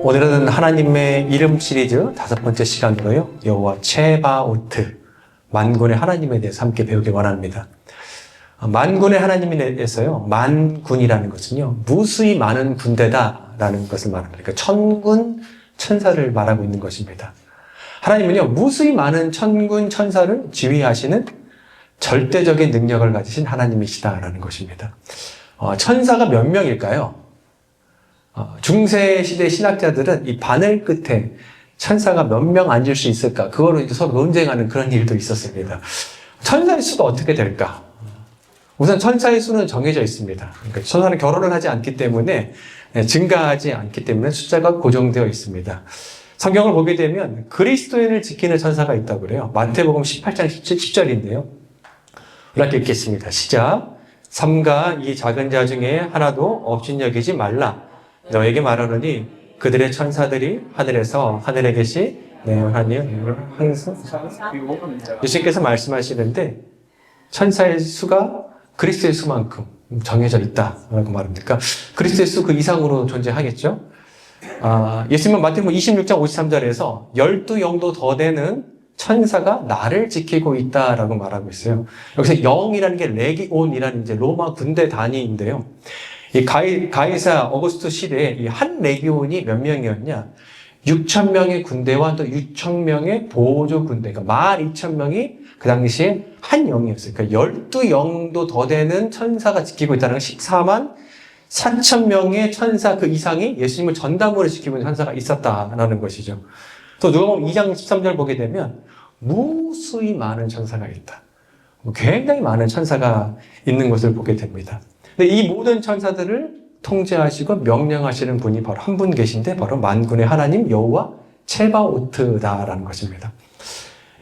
오늘은 하나님의 이름 시리즈 5번째 시간으로요. 여호와 체바오트, 만군의 하나님에 대해서 함께 배우길 원합니다. 만군의 하나님에 대해서요. 만군이라는 것은요. 무수히 많은 군대다라는 것을 말합니다. 그러니까 천군, 천사를 말하고 있는 것입니다. 하나님은요. 무수히 많은 천군, 천사를 지휘하시는 절대적인 능력을 가지신 하나님이시다라는 것입니다. 천사가 몇 명일까요? 중세시대 신학자들은 이 바늘 끝에 천사가 몇 명 앉을 수 있을까? 그거를 서로 논쟁하는 그런 일도 있었습니다. 천사의 수가 어떻게 될까? 우선 천사의 수는 정해져 있습니다. 그러니까 천사는 결혼을 하지 않기 때문에, 증가하지 않기 때문에 숫자가 고정되어 있습니다. 성경을 보게 되면 그리스도인을 지키는 천사가 있다고 그래요. 마태복음 18장 10절인데요. 이렇게 읽겠습니다. 시작. 삼가 이 작은 자 중에 하나도 업신여기지 말라. 너에게 말하노니 그들의 천사들이 하늘에서 하늘에 계시 내 하나님 항상 예수님께서 말씀하시는데 천사의 수가 그리스도의 수만큼 정해져 있다라고 말합니다. 그러니까 그리스도의 수 그 이상으로 존재하겠죠. 예수님은 마태복음 26장 53절에서 12영도 더 되는 천사가 나를 지키고 있다라고 말하고 있어요. 여기서 0이라는 게 레기온이라는 이제 로마 군대 단위인데요. 이 가이사 어거스투 시대에 이 한 레기온이 몇 명이었냐? 6,000명의 군대와 또 6,000명의 보조 군대, 그러니까 12,000명이 그 당시에 한 영이었어요. 그러니까 12영도 더 되는 천사가 지키고 있다는 건 14만 4,000명의 천사 그 이상이 예수님을 전담으로 지키고 있는 천사가 있었다라는 것이죠. 또 누가복음 2장 13절 보게 되면 무수히 많은 천사가 있다. 굉장히 많은 천사가 있는 것을 보게 됩니다. 근데 이 모든 천사들을 통제하시고 명령하시는 분이 바로 한 분 계신데 바로 만군의 하나님 여호와 체바오트다라는 것입니다.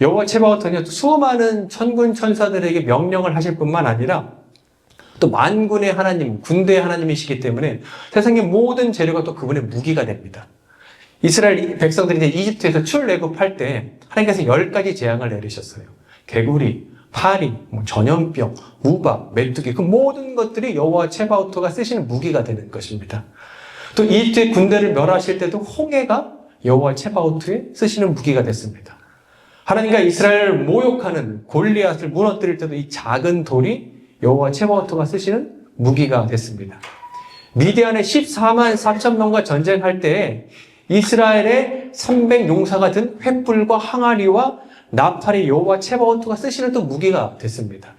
여호와 체바오트는 수많은 천군 천사들에게 명령을 하실 뿐만 아니라 또 만군의 하나님, 군대의 하나님이시기 때문에 세상의 모든 재료가 또 그분의 무기가 됩니다. 이스라엘 백성들이 이제 이집트에서 출애굽할 때 하나님께서 10가지 재앙을 내리셨어요. 개구리, 파리, 전염병, 우박, 메뚜기 그 모든 것들이 여호와 체바오트가 쓰시는 무기가 되는 것입니다. 또 이집트의 군대를 멸하실 때도 홍해가 여호와 체바오트에 쓰시는 무기가 됐습니다. 하나님과 이스라엘을 모욕하는 골리앗을 무너뜨릴 때도 이 작은 돌이 여호와 체바오트가 쓰시는 무기가 됐습니다. 미디안의 14만 4천 명과 전쟁할 때 이스라엘의 300용사가 든 횃불과 항아리와 나팔이 여호와 체바오트가 쓰시는 또 무기가 됐습니다.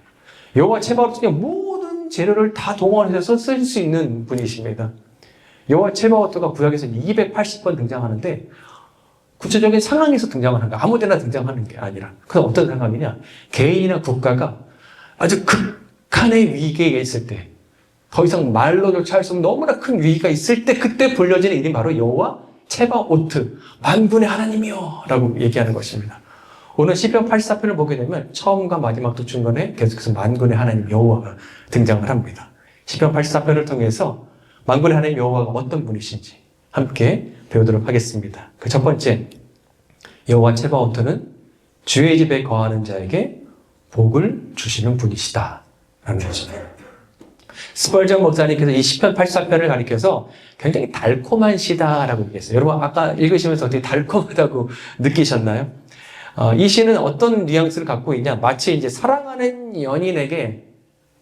여호와 체바오트는 모든 재료를 다 동원해서 쓸 수 있는 분이십니다. 여호와 체바오트가 구약에서 280번 등장하는데 구체적인 상황에서 등장을 하는 거 아무데나 등장하는 게 아니라 그건 어떤 상황이냐? 개인이나 국가가 아주 극한의 위기에 있을 때 더 이상 말로조차 할 수 없는 너무나 큰 위기가 있을 때 그때 불려지는 이름이 바로 여호와 체바오트, 만군의 하나님이요 라고 얘기하는 것입니다. 오늘 시편 84편을 보게 되면 처음과 마지막 또 중간에 계속해서 만군의 하나님 여호와가 등장을 합니다. 시편 84편을 통해서 만군의 하나님 여호와가 어떤 분이신지 함께 배우도록 하겠습니다. 그 첫 번째, 여호와 체바오트는 주의 집에 거하는 자에게 복을 주시는 분이시다 라는 것입니다. 스펄전 목사님께서 이 시편 84편을 가리켜서 굉장히 달콤한 시다라고 얘기했어요. 여러분 아까 읽으시면서 어떻게 달콤하다고 느끼셨나요? 이 시는 어떤 뉘앙스를 갖고 있냐? 마치 이제 사랑하는 연인에게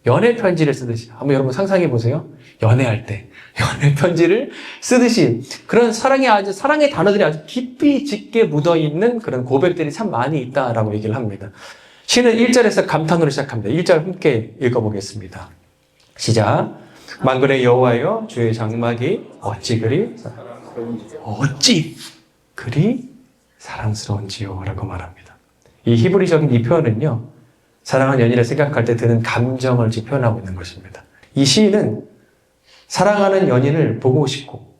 연애 편지를 쓰듯이. 한번 여러분 상상해 보세요. 연애할 때 연애 편지를 쓰듯이 그런 사랑의 단어들이 아주 깊이 짙게 묻어 있는 그런 고백들이 참 많이 있다라고 얘기를 합니다. 시는 1절에서 감탄으로 시작합니다. 1절 함께 읽어보겠습니다. 시작. 만군의 여호와여 주의 장막이 어찌 그리 사랑스러운지요 라고 말합니다. 이 히브리적인 이 표현은요, 사랑하는 연인을 생각할 때 드는 감정을 지금 표현하고 있는 것입니다. 이 시인은 사랑하는 연인을 보고 싶고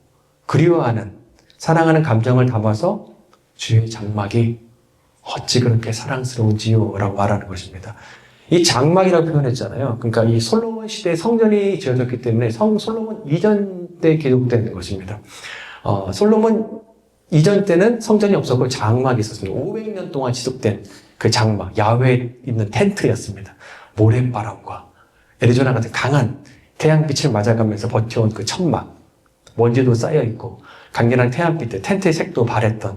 그리워하는 사랑하는 감정을 담아서 주의 장막이 어찌 그렇게 사랑스러운지요 라고 말하는 것입니다. 이 장막이라고 표현했잖아요. 그러니까 이 솔로몬 시대에 성전이 지어졌기 때문에 솔로몬 이전 때 기록된 것입니다. 솔로몬 이전 때는 성전이 없었고 장막이 있었습니다. 500년 동안 지속된 그 장막, 야외에 있는 텐트였습니다. 모래바람과 애리조나 같은 강한 태양빛을 맞아가면서 버텨온 그 천막, 먼지도 쌓여있고 강렬한 태양빛에 텐트의 색도 바랬던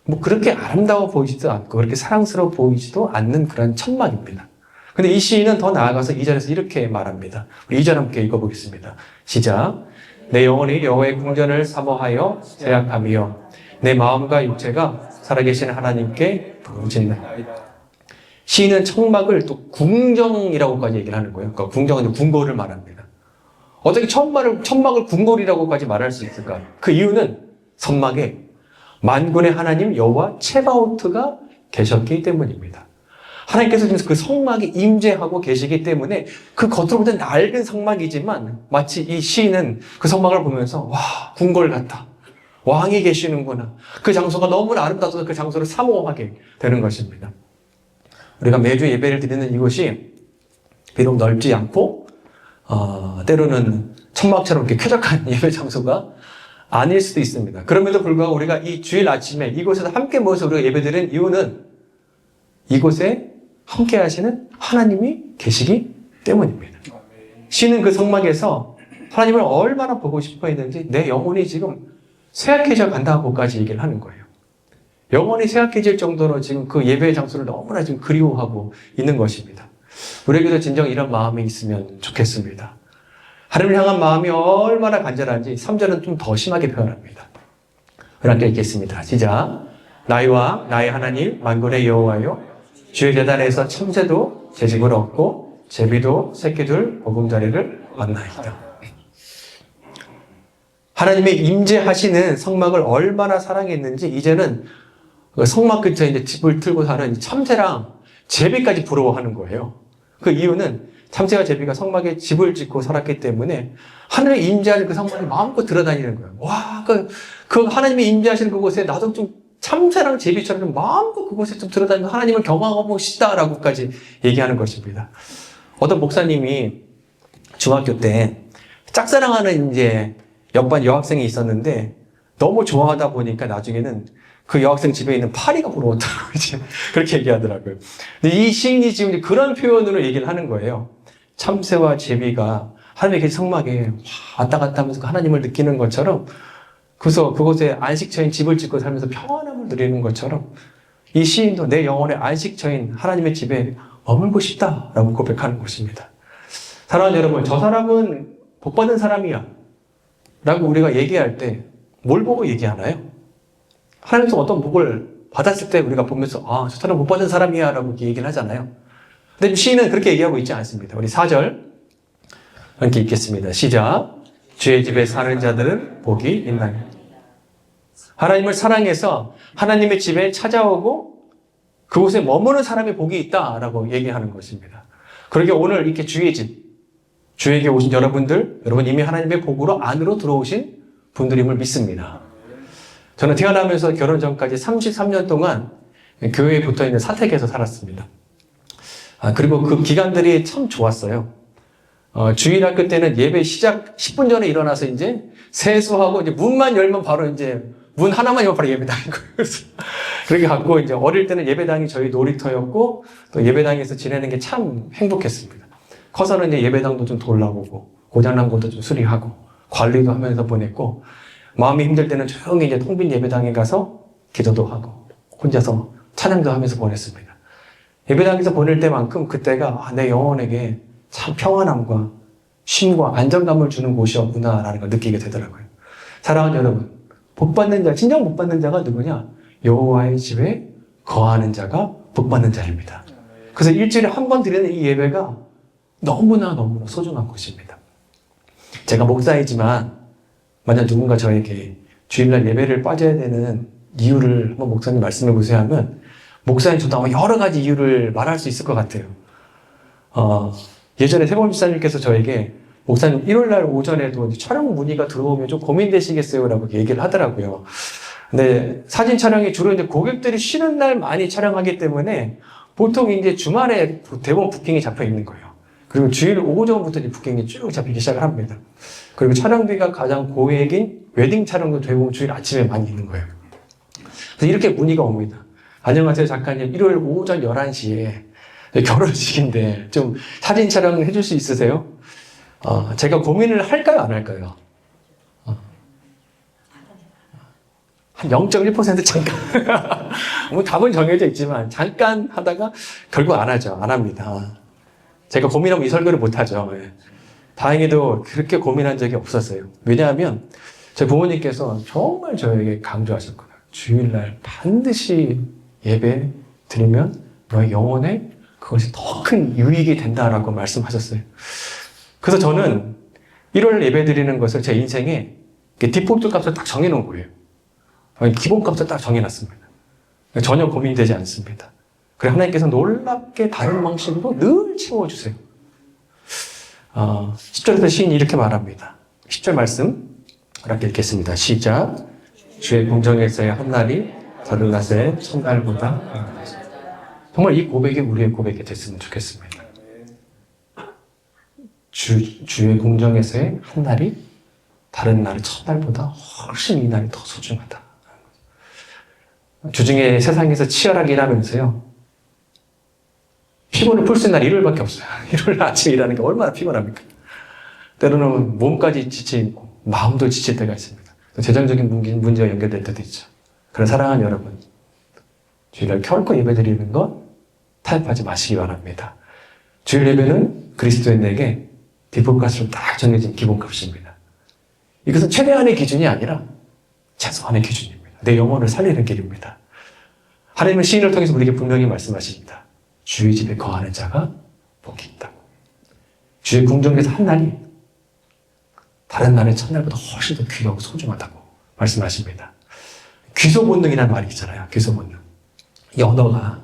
뭐 그렇게 아름다워 보이지도 않고 그렇게 사랑스러워 보이지도 않는 그런 천막입니다. 근데 이 시인은 더 나아가서 2절에서 이렇게 말합니다. 우리 2절 함께 읽어보겠습니다. 시작. 내 영혼이 여호와의 궁전을 사모하여 제약하며 내 마음과 육체가 살아계신 하나님께 부르짖나이다. 시인은 천막을 또 궁정이라고까지 얘기를 하는 거예요. 그러니까 궁정은 궁궐을 말합니다. 어떻게 천막을 궁궐이라고까지 말할 수 있을까? 그 이유는 성막에 만군의 하나님 여호와 체바오트가 계셨기 때문입니다. 하나님께서 지금 그 성막에 임재하고 계시기 때문에 그 겉으로 보면 낡은 성막이지만 마치 이 시인은 그 성막을 보면서 와, 궁궐 같다. 왕이 계시는구나. 그 장소가 너무나 아름다워서 그 장소를 사모하게 되는 것입니다. 우리가 매주 예배를 드리는 이곳이 비록 넓지 않고 때로는 천막처럼 이렇게 쾌적한 예배 장소가 아닐 수도 있습니다. 그럼에도 불구하고 우리가 이 주일 아침에 이곳에서 함께 모여서 우리가 예배드리는 이유는 이곳에 함께 하시는 하나님이 계시기 때문입니다. 시는 그 성막에서 하나님을 얼마나 보고 싶어 했는지 내 영혼이 지금 쇠약해져 간다고까지 얘기를 하는 거예요. 영혼이 쇠약해질 정도로 지금 그 예배의 장소를 너무나 지금 그리워하고 있는 것입니다. 우리에게도 진정 이런 마음이 있으면 좋겠습니다. 하나님을 향한 마음이 얼마나 간절한지 3절은 좀 더 심하게 표현합니다. 우리 함께 읽겠습니다. 시작. 나의 왕, 나의 하나님, 만군의 여호와여, 주의 제단에서 참새도 제 집을 얻고 제비도 새끼들 보금자리를 얻나이다. 하나님의 임재하시는 성막을 얼마나 사랑했는지 이제는 성막 근처에 이제 집을 틀고 사는 참새랑 제비까지 부러워하는 거예요. 그 이유는 참새와 제비가 성막에 집을 짓고 살았기 때문에 하늘의 임재하는 그 성막에 마음껏 들어다니는 거예요. 와, 그 하나님이 임재하시는 그곳에 나도 좀 참새랑 제비처럼 좀 마음껏 그곳에 좀 들어다니면서 하나님을 경험하고 싶다라고까지 얘기하는 것입니다. 어떤 목사님이 중학교 때 짝사랑하는 이제 옆반 여학생이 있었는데 너무 좋아하다 보니까 나중에는 그 여학생 집에 있는 파리가 부러웠다고 이제 그렇게 얘기하더라고요. 근데 이 시인이 지금 그런 표현으로 얘기를 하는 거예요. 참새와 제비가 하나님의 성막에 왔다 갔다 하면서 하나님을 느끼는 것처럼 그래서 그곳에 안식처인 집을 짓고 살면서 평안함을 누리는 것처럼 이 시인도 내 영혼의 안식처인 하나님의 집에 머물고 싶다라고 고백하는 것입니다. 사랑하는 여러분, 저 사람은 복받은 사람이야 라고 우리가 얘기할 때 뭘 보고 얘기하나요? 하나님께서 어떤 복을 받았을 때 우리가 보면서 아, 저 사람 복받은 사람이야 라고 얘기를 하잖아요. 근데 시인은 그렇게 얘기하고 있지 않습니다. 우리 4절 함께 읽겠습니다. 시작. 주의 집에 사는 자들은 복이 있나요? 하나님을 사랑해서 하나님의 집에 찾아오고 그곳에 머무는 사람의 복이 있다라고 얘기하는 것입니다. 그러게 오늘 이렇게 주의 집, 주에게 오신 여러분 이미 하나님의 복으로 안으로 들어오신 분들임을 믿습니다. 저는 태어나면서 결혼 전까지 33년 동안 교회에 붙어 있는 사택에서 살았습니다. 그리고 그 기간들이 참 좋았어요. 주일학교 때는 예배 시작 10분 전에 일어나서 이제 세수하고 이제 문만 열면 바로 이제 문 하나만 열면 바로 예배당인 거예요. 그래서 그렇게 갖고 이제 어릴 때는 예배당이 저희 놀이터였고 또 예배당에서 지내는 게 참 행복했습니다. 커서는 이제 예배당도 좀 돌아보고 고장난 것도 좀 수리하고 관리도 하면서 보냈고 마음이 힘들 때는 조용히 이제 텅 빈 예배당에 가서 기도도 하고 혼자서 찬양도 하면서 보냈습니다. 예배당에서 보낼 때만큼 그때가 내 영혼에게 참 평안함과 쉼과 안정감을 주는 곳이었구나라는 걸 느끼게 되더라고요. 사랑하는 여러분, 복받는 자, 진정 복받는 자가 누구냐? 여호와의 집에 거하는 자가 복받는 자입니다. 그래서 일주일에 한 번 드리는 이 예배가 너무나 소중한 것입니다. 제가 목사이지만 만약 누군가 저에게 주일날 예배를 빠져야 되는 이유를 한번 목사님 말씀해 보세요 하면 목사님 저도 아마 여러 가지 이유를 말할 수 있을 것 같아요. 예전에 세범 집사님께서 저에게 목사님 일요일날 오전에도 촬영 문의가 들어오면 좀 고민되시겠어요? 라고 얘기를 하더라고요. 근데 사진 촬영이 주로 이제 고객들이 쉬는 날 많이 촬영하기 때문에 보통 이제 주말에 대부분 부킹이 잡혀 있는 거예요. 그리고 주일 오전부터 이제 부킹이 쭉 잡히기 시작을 합니다. 그리고 촬영비가 가장 고액인 웨딩 촬영도 대부분 주일 아침에 많이 있는 거예요. 그래서 이렇게 문의가 옵니다. 안녕하세요 작가님, 일요일 오전 11시에 결혼식인데 좀 사진 촬영 해줄 수 있으세요? 제가 고민을 할까요 안 할까요? 한 0.1% 잠깐. 뭐 답은 정해져 있지만 잠깐 하다가 결국 안 하죠. 안 합니다. 제가 고민하면 이 설교를 못 하죠. 예. 다행히도 그렇게 고민한 적이 없었어요. 왜냐하면 제 부모님께서 정말 저에게 강조하셨거든요. 주일날 반드시 예배 드리면 너의 영혼에 그것이 더 큰 유익이 된다라고 말씀하셨어요. 그래서 저는 1월 예배 드리는 것을 제 인생에 디폴트 값을 딱 정해놓은 거예요. 기본 값을 딱 정해놨습니다. 전혀 고민되지 않습니다. 그래 하나님께서 놀랍게 다른 방식으로 늘 채워주세요. 10절에서 시인이 이렇게 말합니다. 10절 말씀 이렇게 읽겠습니다. 시작. 주의 공정에서의 한날이 다른 낮의 첫날보다 정말 이 고백이 우리의 고백이 됐으면 좋겠습니다. 주의 공정에서의 한날이 다른 날의 첫날보다 훨씬 이 날이 더 소중하다. 주중에 세상에서 치열하게 일하면서요. 피곤을 풀 수 있는 날 일요일밖에 없어요. 일요일 아침에 일하는 게 얼마나 피곤합니까? 때로는 몸까지 지치고 마음도 지칠 때가 있습니다. 재정적인 문제와 연결될 때도 있죠. 그런 사랑하는 여러분, 주일날 결코 예배드리는 것 타협하지 마시기 바랍니다. 주일 예배는 그리스도인에게 디폴값으로 딱 정해진 기본값입니다. 이것은 최대한의 기준이 아니라 최소한의 기준입니다. 내 영혼을 살리는 길입니다. 하나님은 시인을 통해서 우리에게 분명히 말씀하십니다. 주의 집에 거하는 자가 복이 있다고. 주의 궁정에서 한 날이 다른 날의 첫날보다 훨씬 더 귀하고 소중하다고 말씀하십니다. 귀소 본능이라는 말이 있잖아요. 귀소 본능. 이 언어가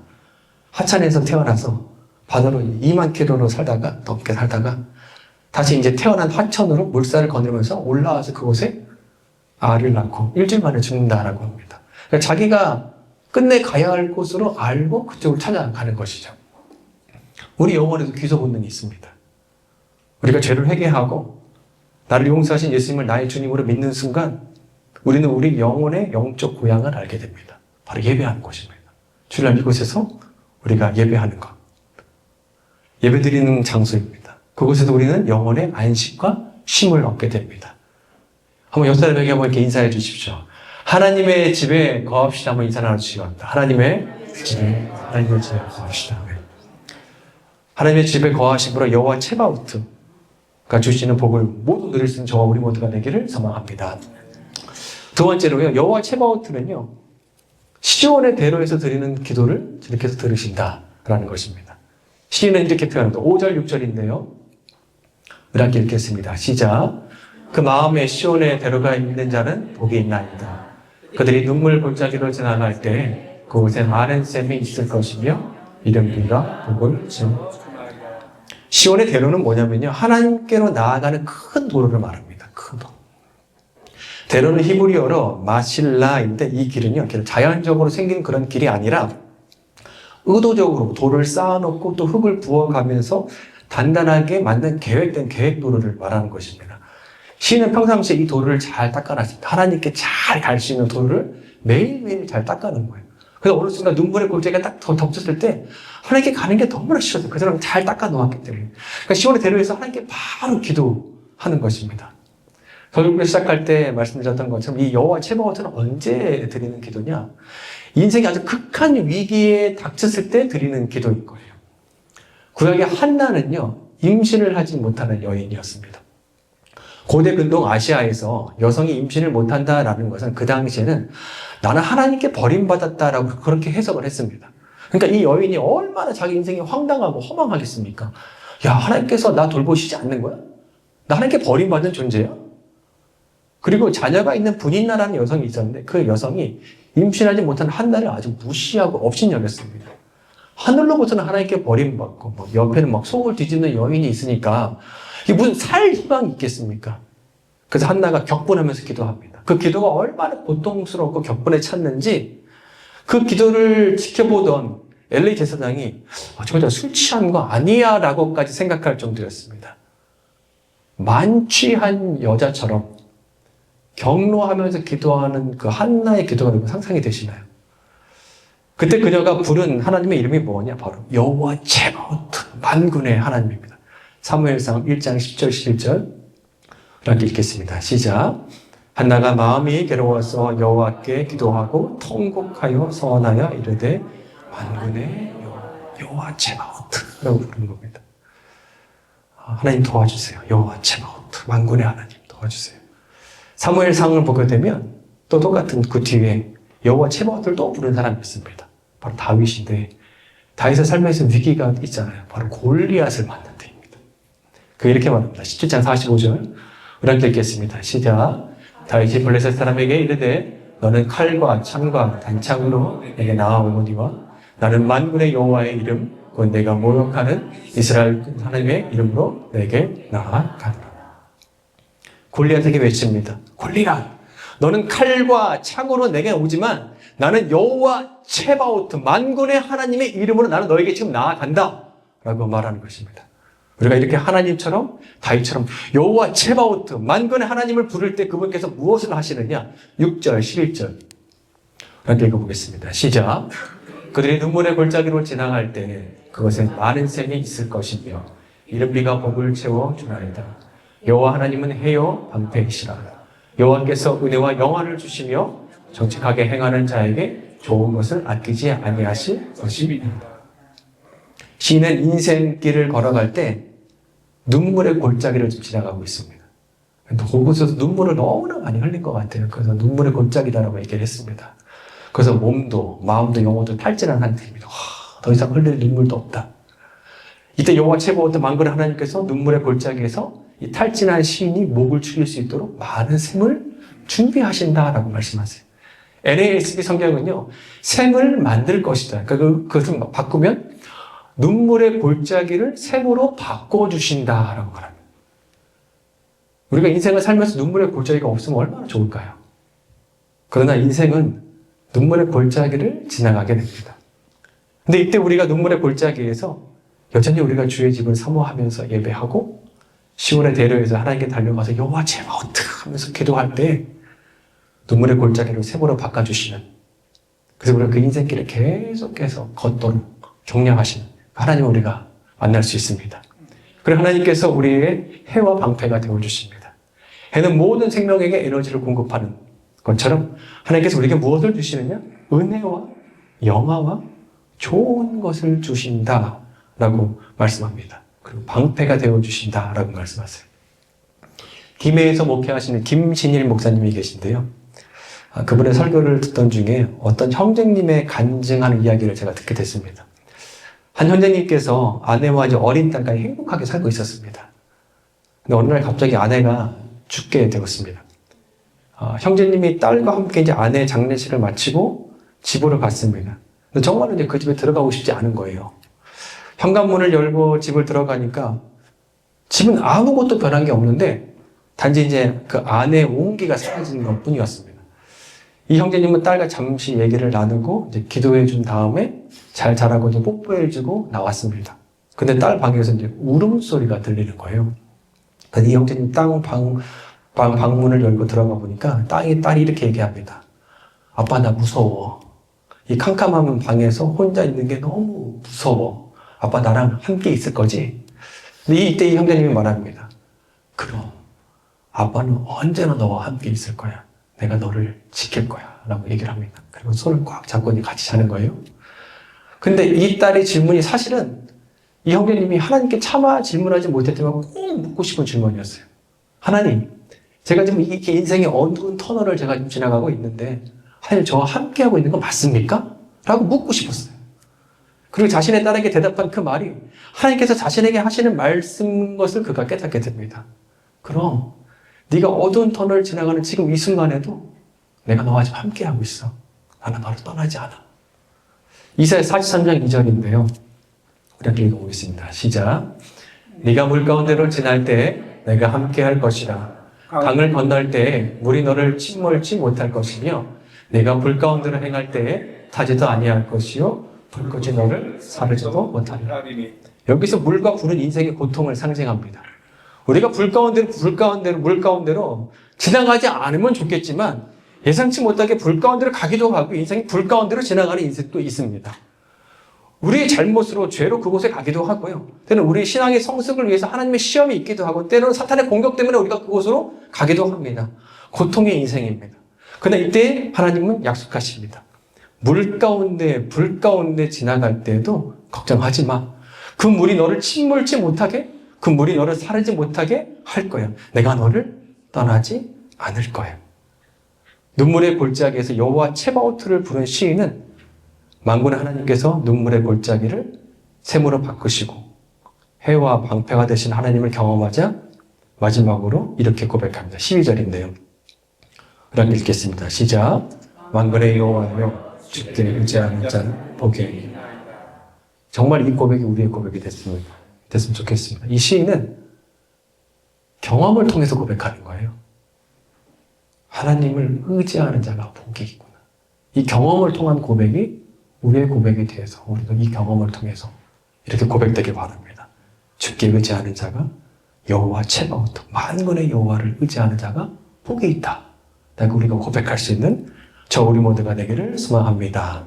하찮에서 태어나서 바다로 2만 킬로로 살다가 넘게 살다가 다시 이제 태어난 하천으로 물살을 거닐면서 올라와서 그곳에 알을 낳고 일주일 만에 죽는다라고 합니다. 그러니까 자기가 끝내 가야 할 곳으로 알고 그쪽을 찾아가는 것이죠. 우리 영혼에도 귀소 본능이 있습니다. 우리가 죄를 회개하고 나를 용서하신 예수님을 나의 주님으로 믿는 순간 우리는 우리 영혼의 영적 고향을 알게 됩니다. 바로 예배하는 곳입니다. 주일날 이곳에서 우리가 예배하는 것. 예배드리는 장소입니다. 그곳에서 우리는 영혼의 안식과 쉼을 얻게 됩니다. 한번 옆 사람에게 한번 이렇게 인사해 주십시오. 하나님의 집에 거합시다. 한번 인사 나눠주시기 바랍니다. 하나님의 집에 거합시다. 하나님의 집에 거하심으로 여호와 체바오트가 주시는 복을 모두 누릴 수 있는 저와 우리 모두가 되기를 소망합니다. 두 번째로요. 여호와 체바오트는요. 시온의 대로에서 드리는 기도를 주님께서 들으신다라는 것입니다. 시인은 이렇게 표현합니다. 5절, 6절인데요. 이렇게 읽겠습니다. 시작. 그 마음에 시온의 대로가 있는 자는 복이 있나이다. 그들이 눈물 골짜기로 지나갈 때 그곳에 많은 샘이 있을 것이며 이름비가 복을 주며 시온의 대로는 뭐냐면요. 하나님께로 나아가는 큰 도로를 말합니다. 큰 도로. 대로는 히브리어로 마실라인데 이 길은요. 자연적으로 생긴 그런 길이 아니라 의도적으로 돌을 쌓아놓고 또 흙을 부어가면서 단단하게 만든 계획된 계획도로를 말하는 것입니다. 시인은 평상시에 이 도로를 잘 닦아놨습니다. 하나님께 잘 갈 수 있는 도로를 매일매일 잘 닦아놓은 거예요. 그래서 어느 순간 눈물의 골짜기가 딱 덮쳤을 때 하나님께 가는 게 너무나 쉬웠어요. 그 사람은 잘 닦아놓았기 때문에. 그러니까 시온의 대로에서 하나님께 바로 기도하는 것입니다. 설교를 시작할 때 말씀드렸던 것처럼 이 여호와 체바오트는 언제 드리는 기도냐? 인생이 아주 극한 위기에 닥쳤을 때 드리는 기도인 거예요. 구약의 한나는요, 임신을 하지 못하는 여인이었습니다. 고대 근동 아시아에서 여성이 임신을 못한다라는 것은 그 당시에는 나는 하나님께 버림받았다라고 그렇게 해석을 했습니다. 그러니까 이 여인이 얼마나 자기 인생이 황당하고 허망하겠습니까? 야, 하나님께서 나 돌보시지 않는 거야? 나 하나님께 버림받은 존재야? 그리고 자녀가 있는 분인나라는 여성이 있었는데 그 여성이 임신하지 못한 한나를 아주 무시하고 업신여겼습니다. 하늘로부터는 하나님께 버림받고 옆에는 막 속을 뒤집는 여인이 있으니까 이게 무슨 살 희망이 있겠습니까? 그래서 한나가 격분하면서 기도합니다. 그 기도가 얼마나 고통스럽고 격분에 찼는지 그 기도를 지켜보던 엘리 제사장이 저거 술 취한 거 아니야 라고까지 생각할 정도였습니다. 만취한 여자처럼 경로하면서 기도하는 그 한나의 기도가 여러분 상상이 되시나요? 그때 그녀가 부른 하나님의 이름이 뭐냐? 바로 여호와 체바오트, 만군의 하나님입니다. 사무엘상 1장 10절 11절 이렇게 읽겠습니다. 시작. 한나가 마음이 괴로워서 여호와께 기도하고 통곡하여 서원하여 이르되 만군의 여호와 츠바오트라고 부르는 겁니다. 하나님 도와주세요. 여호와 츠바오트, 만군의 하나님 도와주세요. 사무엘상을 보게 되면 또 똑같은 그 뒤에 여호와 츠바오트를 또 부르는 사람이 있습니다. 바로 다윗인데, 다윗의 삶에서 위기가 있잖아요. 바로 골리앗을 만난 때입니다. 그 이렇게 말합니다. 17장 45절 우리 함께 읽겠습니다. 시작. 다윗이 블레셋 사람에게 이르되 너는 칼과 창과 단창으로 내게 나아오거니와 나는 만군의 여호와의 이름 곧 내가 모욕하는 이스라엘 하나님의 이름으로 내게 나아가노라. 골리앗에게 외칩니다. 골리앗, 너는 칼과 창으로 내게 오지만 나는 여호와 츠바오트, 만군의 하나님의 이름으로 나는 너에게 지금 나아간다 라고 말하는 것입니다. 우리가 이렇게 하나님처럼 다윗처럼 여호와 츠바오트, 만군의 하나님을 부를 때 그분께서 무엇을 하시느냐? 6절, 11절 함께 읽어보겠습니다. 시작. 그들이 눈물의 골짜기로 지나갈 때 그것에 많은 샘이 있을 것이며 이른 비가 복을 채워 주나이다. 여호와 하나님은 해요 방패이시라. 여호와께서 은혜와 영화를 주시며 정직하게 행하는 자에게 좋은 것을 아끼지 아니하실 것입니다. 시인은 인생길을 걸어갈 때 눈물의 골짜기를 좀 지나가고 있습니다. 그곳에서 눈물을 너무나 많이 흘린 것 같아요. 그래서 눈물의 골짜기다라고 얘기를 했습니다. 그래서 몸도 마음도 영혼도 탈진한 상태입니다. 더 이상 흘릴 눈물도 없다. 이때 여호와 츠바오트 만군의 하나님께서 눈물의 골짜기에서 이 탈진한 시인이 목을 축일 수 있도록 많은 샘을 준비하신다라고 말씀하세요. NASB 성경은요, 샘을 만들 것이다. 그러니까 그것을 바꾸면 눈물의 골짜기를 샘으로 바꿔주신다라고 말합니다. 우리가 인생을 살면서 눈물의 골짜기가 없으면 얼마나 좋을까요? 그러나 인생은 눈물의 골짜기를 지나가게 됩니다. 근데 이때 우리가 눈물의 골짜기에서 여전히 우리가 주의 집을 사모하면서 예배하고 시온의 대로에서 하나님께 달려가서 여호와 츠바오트 하면서 기도할 때 눈물의 골짜기를 샘으로 바꿔주시는, 그래서 우리가 그 인생길을 계속해서 걷도록 종량하시는 하나님을 우리가 만날 수 있습니다. 그리고 하나님께서 우리의 해와 방패가 되어주십니다. 해는 모든 생명에게 에너지를 공급하는 것처럼 하나님께서 우리에게 무엇을 주시느냐? 은혜와 영화와 좋은 것을 주신다라고 말씀합니다. 그리고 방패가 되어주신다라고 말씀하세요. 김해에서 목회하시는 김신일 목사님이 계신데요. 그분의 설교를 듣던 중에 어떤 형제님의 간증하는 이야기를 제가 듣게 됐습니다. 한 형제님께서 아내와 이제 어린 딸까지 행복하게 살고 있었습니다. 근데 어느 날 갑자기 아내가 죽게 되었습니다. 형제님이 딸과 함께 이제 아내 장례식을 마치고 집으로 갔습니다. 근데 정말로 이제 그 집에 들어가고 싶지 않은 거예요. 현관문을 열고 집을 들어가니까 집은 아무것도 변한 게 없는데 단지 이제 그 아내의 온기가 사라진 것 뿐이었습니다. 이 형제님은 딸과 잠시 얘기를 나누고 이제 기도해 준 다음에 잘 자라고 이제 뽀뽀해 주고 나왔습니다. 근데 딸 방에서 이제 울음소리가 들리는 거예요. 그래서 이 형제님 방문을 열고 들어가 보니까 딸이 이렇게 얘기합니다. 아빠, 나 무서워. 이 캄캄한 방에서 혼자 있는 게 너무 무서워. 아빠, 나랑 함께 있을 거지? 근데 이때 이 형제님이 말합니다. 그럼 아빠는 언제나 너와 함께 있을 거야. 내가 너를 지킬 거야. 라고 얘기를 합니다. 그리고 손을 꽉 잡고 같이 자는 거예요. 근데 이 딸의 질문이 사실은 이 형제님이 하나님께 차마 질문하지 못했지만 꼭 묻고 싶은 질문이었어요. 하나님, 제가 지금 이렇게 인생의 어두운 터널을 제가 지금 지나가고 있는데 하나님 저와 함께하고 있는 건 맞습니까? 라고 묻고 싶었어요. 그리고 자신의 딸에게 대답한 그 말이 하나님께서 자신에게 하시는 말씀 것을 그가 깨닫게 됩니다. 그럼 네가 어두운 터널을 지나가는 지금 이 순간에도 내가 너와 지금 함께하고 있어. 나는 너를 떠나지 않아. 이사야 43장 2절인데요. 우리 함께 읽어보겠습니다. 시작. 네가 물 가운데로 지날 때 내가 함께할 것이라. 강을 건널 때 물이 너를 침몰치 못할 것이며 네가 불 가운데로 행할 때에 타지도 아니할 것이요 불꽃이 너를 사르지도 못하리라. 여기서 물과 불은 인생의 고통을 상징합니다. 우리가 물 가운데로 지나가지 않으면 좋겠지만 예상치 못하게 불 가운데로 가기도 하고 인생이 불 가운데로 지나가는 인생도 있습니다. 우리의 잘못으로 죄로 그곳에 가기도 하고요. 때로는 우리 신앙의 성숙을 위해서 하나님의 시험이 있기도 하고 때로는 사탄의 공격 때문에 우리가 그곳으로 가기도 합니다. 고통의 인생입니다. 그러나 이때 하나님은 약속하십니다. 물 가운데, 불 가운데 지나갈 때에도 걱정하지 마. 그 물이 너를 침몰치 못하게, 그 물이 너를 사르지 못하게 할 거야. 내가 너를 떠나지 않을 거야. 눈물의 골짜기에서 여호와 체바오트를 부른 시인은 만군의 하나님께서 눈물의 골짜기를 샘으로 바꾸시고 해와 방패가 되신 하나님을 경험하자 마지막으로 이렇게 고백합니다. 12절인데요. 그럼 읽겠습니다. 시작. 만군의 여호와여 주께 의지하는 자는 복이. 정말 이 고백이 우리의 고백이 됐으면 좋겠습니다. 이 시인은 경험을 통해서 고백하는 거예요. 하나님을 의지하는 자가 복이 있구나. 이 경험을 통한 고백이 우리의 고백이 되어서 우리도 이 경험을 통해서 이렇게 고백되길 바랍니다. 주께 의지하는 자가 여호와 체바오트 만군의 여호와를 의지하는 자가 복이 있다. 라고 우리가 고백할 수 있는 저 우리 모두가 되기를 소망합니다.